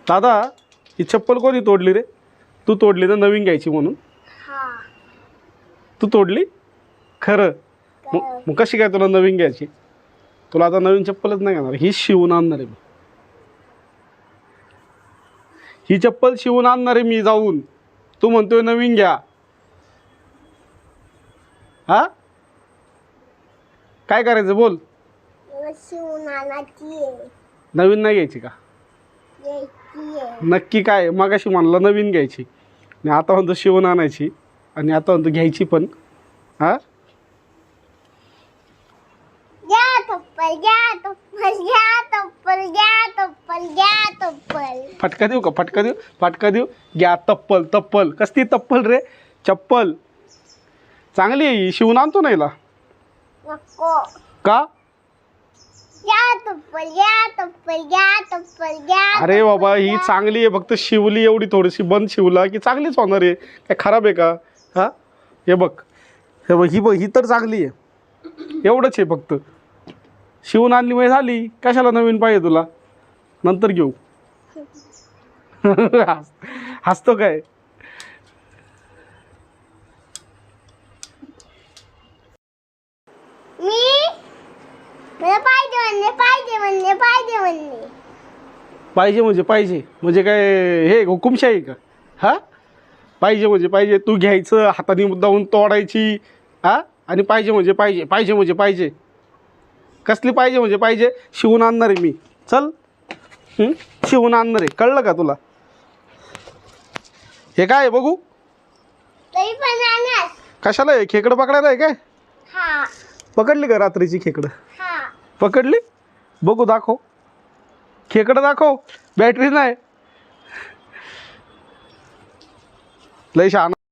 दादा ही चप्पल कोणी तोडली रे? तू तोडली ना, नवीन घ्यायची म्हणून? तू तोडली खरं? मग कशी काय तुला नवीन घ्यायची? तुला आता नवीन चप्पलच नाही घेणार, ही शिवून आणणार आहे मी. ही चप्पल शिवून आणणार आहे मी जाऊन. तू म्हणतोय नवीन घ्या. हा काय करायचं बोल? नवीन नाही घ्यायची का? नक्की काय? मगाशी म्हणला नवीन घ्यायची आणि आता म्हणतो शिवून आणायची आणि आता म्हणतो घ्यायची पण. हा फटका देऊ का? फटका देऊ? फटका देऊ? घ्या तप्पल. तप्पल कसली तप्पल रे? चप्पल चांगली आहे, शिवून आणतो ना हिला. का? अरे बाबा ही चांगली आहे, फक्त शिवली एवढी थोडीशी बंद शिवला की चांगलीच होणार आहे. काय खराब आहे का? हा हे बघ, हे बघ, ही तर चांगली आहे. एवढंच आहे फक्त. शिवून आणली म्हणजे झाली. कशाला नवीन पाहिजे तुला? नंतर घेऊ. हसतो काय? पाहिजे म्हणजे काय हे हुकुमशाही का? हा पाहिजे म्हणजे पाहिजे. तू घ्यायचं हाताने मुद्दाहून तोडायची. हा आणि पाहिजे. कसली पाहिजे म्हणजे पाहिजे? शिवून आणणार आहे मी. चल शिवून आणणार आहे, कळलं का तुला? हे काय बघू? कशाला आहे? खेकडं पकडायला आहे काय? पकडली का रात्रीची खेकडं? पकडली? बघू, दाखव खेकडं, दाखव. बॅटरी नाही. लय शहाणा.